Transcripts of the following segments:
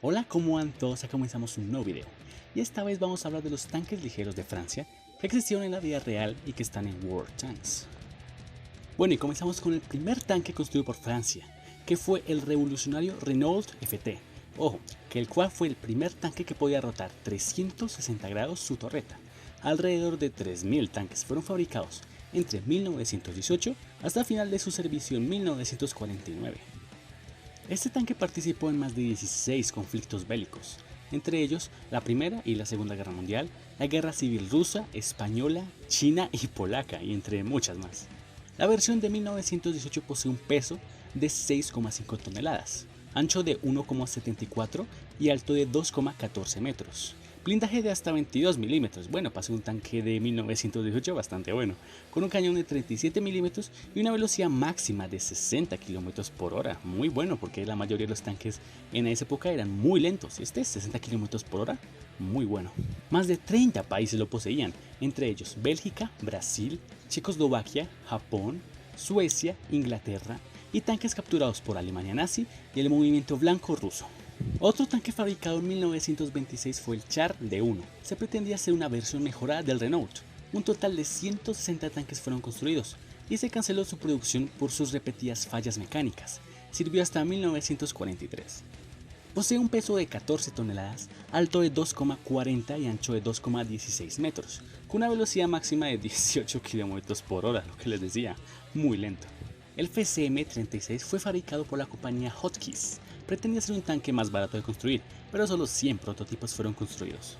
Hola, ¿cómo van todos? Acá comenzamos un nuevo video. Y esta vez vamos a hablar de los tanques ligeros de Francia que existieron en la vida real y que están en World Tanks. Bueno, y comenzamos con el primer tanque construido por Francia, que fue el revolucionario Renault FT. Ojo, que el cual fue el primer tanque que podía rotar 360 grados su torreta. Alrededor de 3000 tanques fueron fabricados entre 1918 hasta el final de su servicio en 1949. Este tanque participó en más de 16 conflictos bélicos, entre ellos la Primera y la Segunda Guerra Mundial, la Guerra Civil Rusa, Española, China y Polaca, y entre muchas más. La versión de 1918 posee un peso de 6,5 toneladas, ancho de 1,74 y alto de 2,14 metros. Blindaje de hasta 22 milímetros, bueno, para ser un tanque de 1918 bastante bueno, con un cañón de 37 milímetros y una velocidad máxima de 60 kilómetros por hora, muy bueno porque la mayoría de los tanques en esa época eran muy lentos, este es 60 kilómetros por hora, muy bueno. Más de 30 países lo poseían, entre ellos Bélgica, Brasil, Checoslovaquia, Japón, Suecia, Inglaterra y tanques capturados por Alemania nazi y el movimiento blanco ruso. Otro tanque fabricado en 1926 fue el Char D1. Se pretendía ser una versión mejorada del Renault. Un total de 160 tanques fueron construidos y se canceló su producción por sus repetidas fallas mecánicas. Sirvió hasta 1943. Posee un peso de 14 toneladas, alto de 2,40 y ancho de 2,16 metros, con una velocidad máxima de 18 km por hora, lo que les decía, muy lento. El FCM-36 fue fabricado por la compañía Hotchkiss. Pretendía ser un tanque más barato de construir, pero solo 100 prototipos fueron construidos.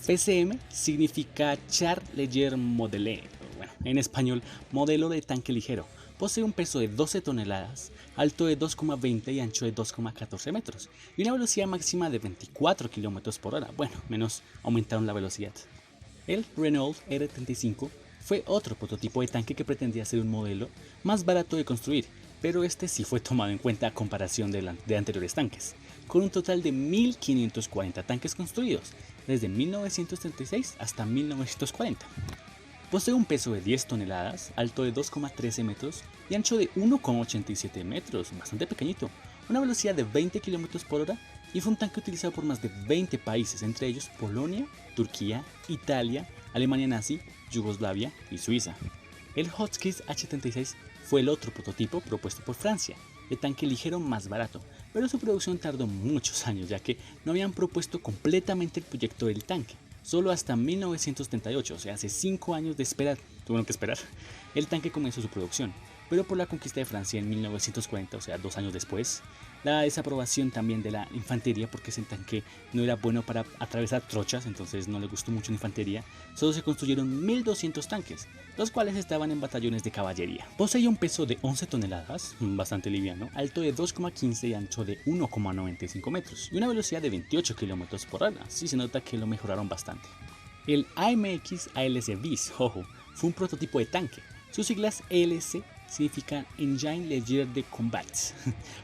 FCM significa Char Leger Modele, bueno, en español, modelo de tanque ligero. Posee un peso de 12 toneladas, alto de 2,20 y ancho de 2,14 metros, y una velocidad máxima de 24 km por hora. Bueno, menos aumentaron la velocidad. El Renault R35 fue otro prototipo de tanque que pretendía ser un modelo más barato de construir, pero este sí fue tomado en cuenta a comparación de anteriores tanques, con un total de 1540 tanques construidos, desde 1936 hasta 1940. Posee un peso de 10 toneladas, alto de 2,13 metros y ancho de 1,87 metros, bastante pequeñito, una velocidad de 20 km por hora y fue un tanque utilizado por más de 20 países, entre ellos Polonia, Turquía, Italia, Alemania nazi, Yugoslavia y Suiza. El Hotchkiss H-36 fue el otro prototipo propuesto por Francia, de tanque ligero más barato, pero su producción tardó muchos años ya que no habían propuesto completamente el proyecto del tanque. Solo hasta 1978, o sea hace 5 años de espera, tuvieron que esperar, el tanque comenzó su producción, pero por la conquista de Francia en 1940, o sea 2 años después, la desaprobación también de la infantería porque ese tanque no era bueno para atravesar trochas, entonces no le gustó mucho la infantería, solo se construyeron 1200 tanques, los cuales estaban en batallones de caballería. Poseía un peso de 11 toneladas, bastante liviano, alto de 2,15 y ancho de 1,95 metros, y una velocidad de 28 km por hora, sí se nota que lo mejoraron bastante. El AMX ALC BIS, ojo, fue un prototipo de tanque, sus siglas ELC significan Engine Léger de Combat,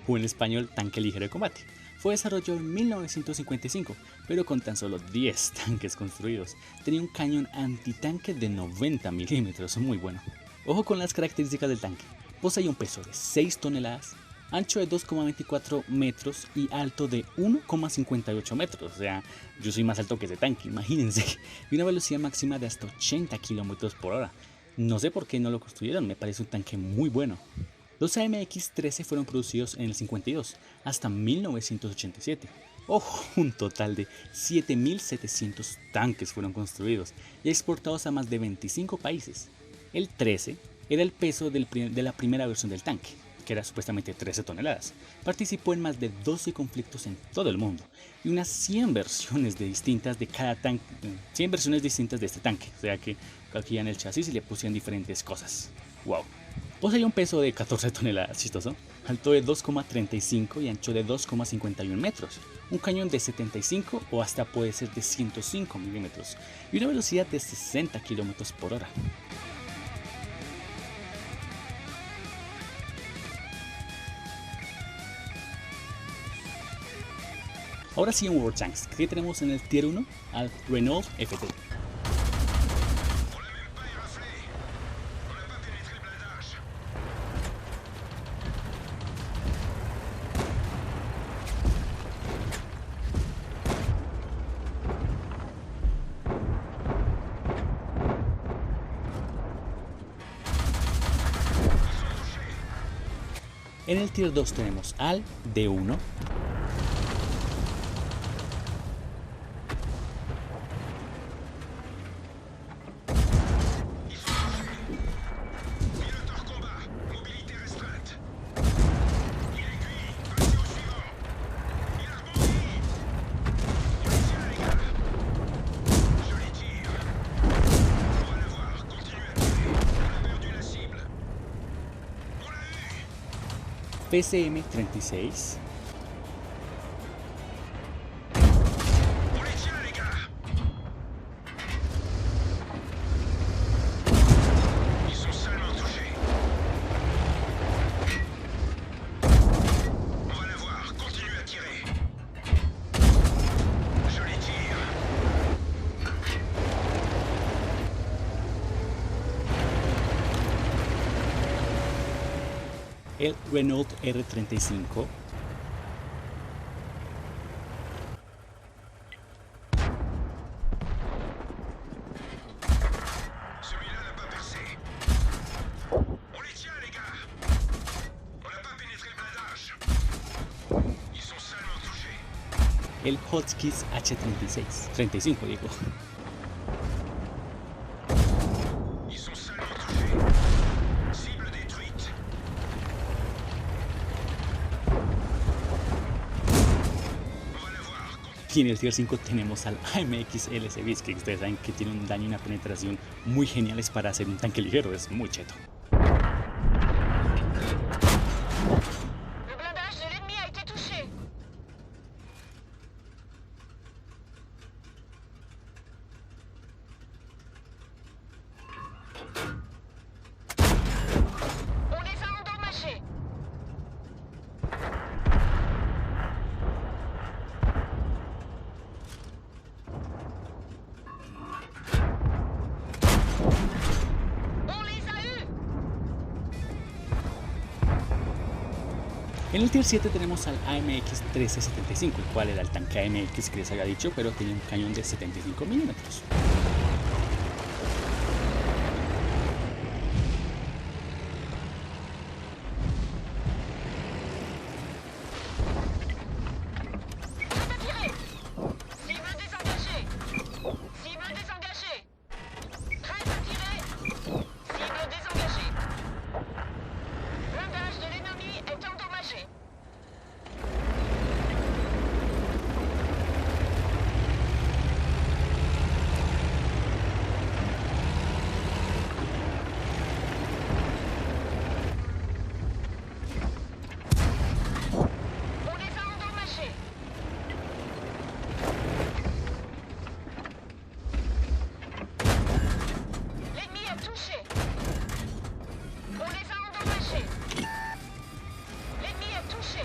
o en español tanque ligero de combate. Fue desarrollado en 1955, pero con tan solo 10 tanques construidos. Tenía un cañón antitanque de 90 milímetros, muy bueno. Ojo con las características del tanque. Poseía un peso de 6 toneladas, ancho de 2,24 metros y alto de 1,58 metros. O sea, yo soy más alto que ese tanque, imagínense. Y una velocidad máxima de hasta 80 km por hora. No sé por qué no lo construyeron, me parece un tanque muy bueno. Los AMX-13 fueron producidos en el 52 hasta 1987. Ojo, un total de 7700 tanques fueron construidos y exportados a más de 25 países. El 13 era el peso de la primera versión del tanque, que era supuestamente 13 toneladas. Participó en más de 12 conflictos en todo el mundo y unas 100 versiones distintas de cada tanque, 100 versiones distintas de este tanque, o sea que calquillan el chasis y le pusieron diferentes cosas. Wow. Poseía un peso de 14 toneladas, chistoso, alto de 2,35 y ancho de 2,51 metros, un cañón de 75 o hasta puede ser de 105 milímetros y una velocidad de 60 km por hora. Ahora sí en World Tanks, que tenemos en el Tier 1 al Renault FT. En el Tier 2 tenemos al D1, PCM-36, el Renault R35, Celui-là n'a pas percé. On les tient, les gars. On n'a pas pénétré le blindage. Ils sont salement touchés. el Hotchkiss H36, 35 digo. Ils sont salement touchés. Cible détruite. On va la voir. Y en el Tier 5 tenemos al AMX LCB, que ustedes saben que tiene un daño y una penetración muy geniales para hacer un tanque ligero, es muy cheto. Le blindage de l'ennemi a été touché. On les a endommagés. On les a eus. En el Tier 7 tenemos al AMX 1375, el cual era el tanque AMX que les había dicho, pero tenía un cañón de 75 milímetros. Prêt à tirer. Cible désengagée. Cible désengagée. Prêt à tirer. Cible désengagée. Blindage de l'ennemi est endommagé. On les a endommagés. L'ennemi est touché. On les a endommagés. L'ennemi est touché.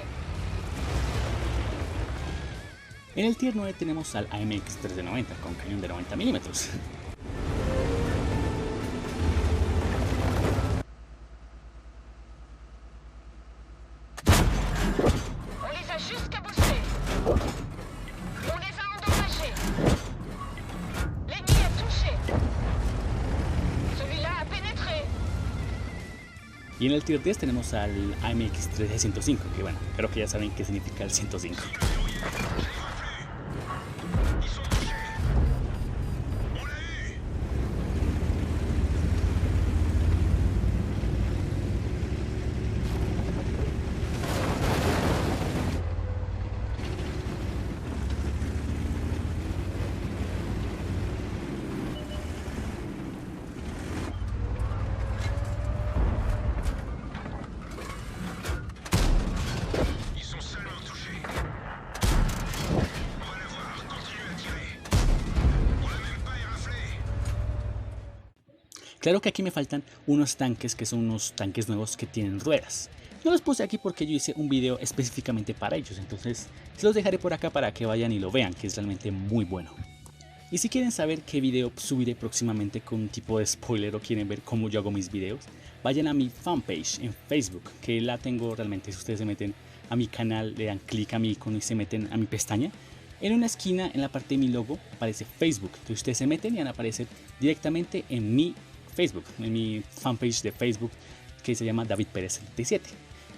En el Tier 9 tenemos al AMX 390 con cañón de 90 milímetros. On les a juste cabossés. On les a endommagés. L'ennemi est touché. Celui-là a pénétré. Y en el Tier 10 tenemos al AMX 105, que bueno, creo que ya saben qué significa el 105. Ils sont touchés. On l'a eu. Ils sont salement touchés. On va la voir. Continue à tirer. On l'a même pas éraflé. Claro que aquí me faltan unos tanques que son unos tanques nuevos que tienen ruedas. No los puse aquí porque yo hice un video específicamente para ellos, entonces se los dejaré por acá para que vayan y lo vean, que es realmente muy bueno. Y si quieren saber qué video subiré próximamente con un tipo de spoiler o quieren ver cómo yo hago mis videos, vayan a mi fanpage en Facebook, que la tengo realmente. Si ustedes se meten a mi canal, le dan clic a mi icono y se meten a mi pestaña, en una esquina en la parte de mi logo aparece Facebook. Entonces ustedes se meten y van a aparecer directamente en mi Facebook, en mi fanpage de Facebook, que se llama David Pérez 77.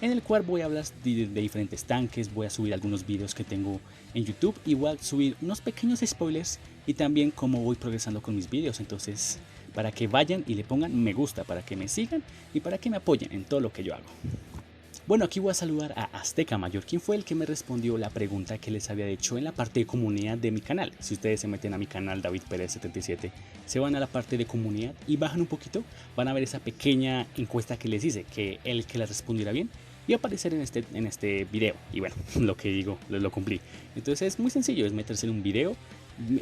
en el cual voy a hablar de diferentes tanques, voy a subir algunos vídeos que tengo en YouTube y voy a subir unos pequeños spoilers y también cómo voy progresando con mis vídeos. Entonces, para que vayan y le pongan me gusta, para que me sigan y para que me apoyen en todo lo que yo hago. Bueno, aquí voy a saludar a Azteca Mayor, quien fue el que me respondió la pregunta que les había hecho en la parte de comunidad de mi canal. Si ustedes se meten a mi canal David Pérez 77, se van a la parte de comunidad y bajan un poquito, van a ver esa pequeña encuesta que les hice, que el que la respondiera bien iba a aparecer en este video. Y bueno, lo que digo, lo cumplí. Entonces es muy sencillo, es meterse en un video,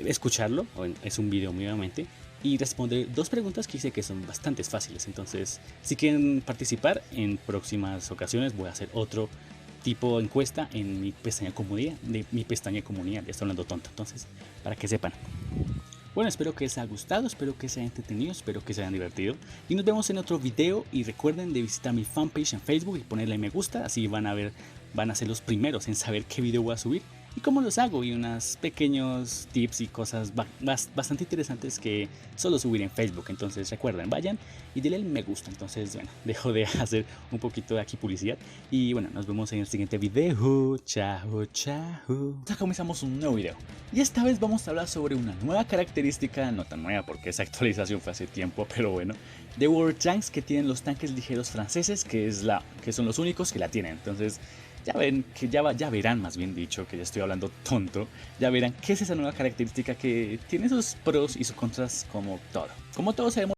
escucharlo, es un video nuevamente, y responder dos preguntas que hice que son bastante fáciles. Entonces, si quieren participar, en próximas ocasiones voy a hacer otro tipo de encuesta en mi pestaña comunidad, ya estoy hablando tonto, entonces, para que sepan. Bueno, espero que les haya gustado, espero que se hayan entretenido, espero que se hayan divertido y nos vemos en otro video. Y recuerden de visitar mi fanpage en Facebook y ponerle me gusta, así van a ser los primeros en saber qué video voy a subir y cómo los hago, y unos pequeños tips y cosas bastante interesantes que solo subir en Facebook. Entonces recuerden, vayan y denle el me gusta. Entonces bueno, dejo de hacer un poquito de aquí publicidad y bueno, nos vemos en el siguiente video. Chao, chao. Ya comenzamos un nuevo video y esta vez vamos a hablar sobre una nueva característica, no tan nueva porque esa actualización fue hace tiempo, pero bueno, de World Tanks que tienen los tanques ligeros franceses, que son los únicos que la tienen. Entonces ya ven, que ya verán, más bien dicho, que ya estoy hablando tonto, ya verán qué es esa nueva característica que tiene sus pros y sus contras como todo. Como todos sabemos,